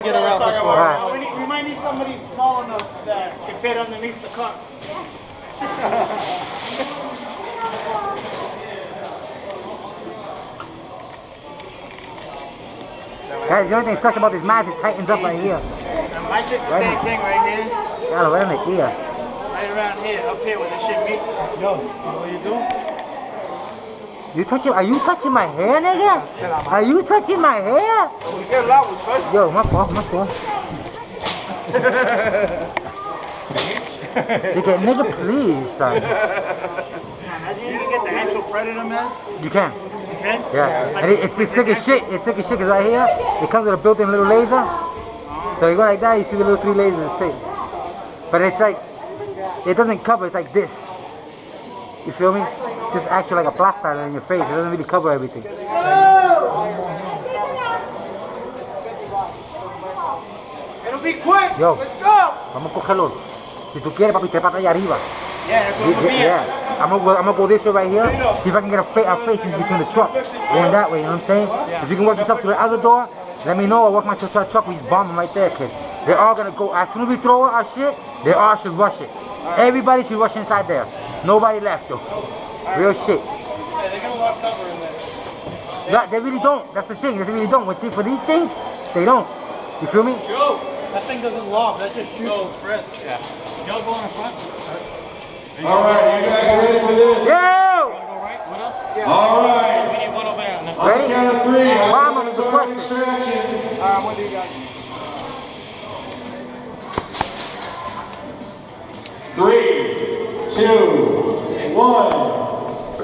Get around this one. Right. We might need somebody small enough that can fit underneath the car. Guys, the only thing sucks about this mask, it tightens up right here. My shit's the same thing right here. Claro, ven aquí. Right around here, up here where the shit meets. Yo, what you doing? Are you touching my hair, nigga? Are you touching my hair? Yo, my fault. Nigga, please, son. Imagine you can get the actual Predator mask. You can. You can? Yeah. And it's sick as shit. It's sick as shit because right here, it comes with a built-in little laser. So you go like that, you see the little 3 lasers, it's sick. But it's like, it doesn't cover, it's like this. You feel me? Just actually like a flashlight on your face. It doesn't really cover everything. It'll be quick. Yo, let's go. Vamos a cogerlo. Si tú quieres, papi, trépate allá arriba. Yeah, that's what Yeah. I'm gonna go this way right here. See if I can get a face in between the truck. Going that way, you know what I'm saying? If you can work this up to the other door, let me know. I'll work my truck. We just bomb them right there, kid. They're all gonna go. As soon as we throw our shit, they all should rush it. Everybody should rush inside there. Nobody left, though. Real shit. Yeah, they're gonna want cover in there. Yeah, they really don't. That's the thing. They really don't. For these things, they don't. You feel me? Joe, that thing doesn't lob. That just shoots and spreads. Yeah. Joe, go in the front. All right, you guys ready for this? Yo! Go right. What else? Yeah. All right. We need one over there. On the count of 3, Mama, I'm the going question. extraction. What do you got? 3, 2, 1.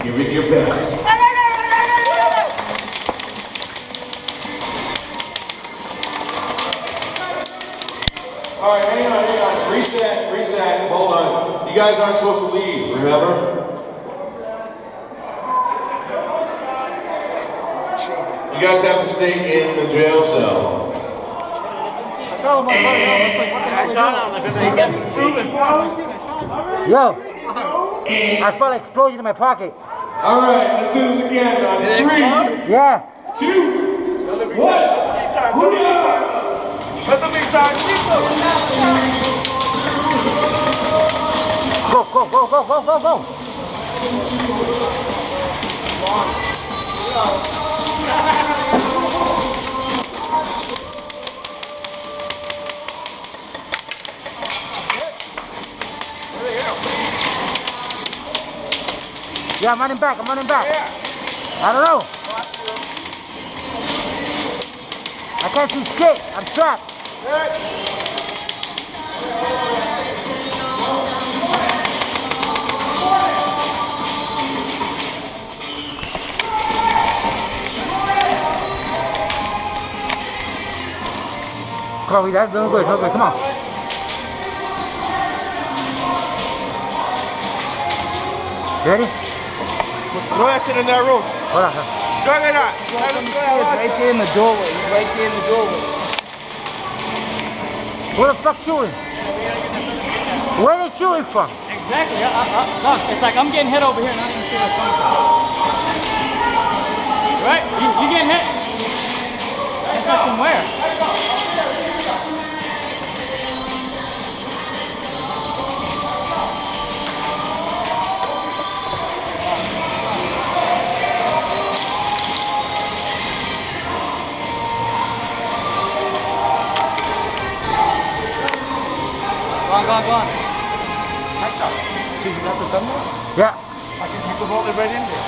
Give it your best. All right, hang on. Reset, hold on. You guys aren't supposed to leave, remember? You guys have to stay in the jail cell. I saw them on the phone. It's like, what the heck? I shot them because they get proven. Yo! I felt an explosion in my pocket. All right, let's do this again. On 3, Yeah. 2, 1. Let the big time Go. Yeah, I'm running back. I don't know. I can't see shit. I'm trapped. Come on, that's no good. Come on. You ready? Throw that shit in that room. Hold on. Drag it out. He's right there in the doorway. Where the fuck shooting? Where they shooting from? Exactly. Look, it's like I'm getting hit over here, not even sure where it's coming from. Right? You getting hit? It's not from where? Go on. So you got the thumbnail? Yeah. I can keep the bullet right in there.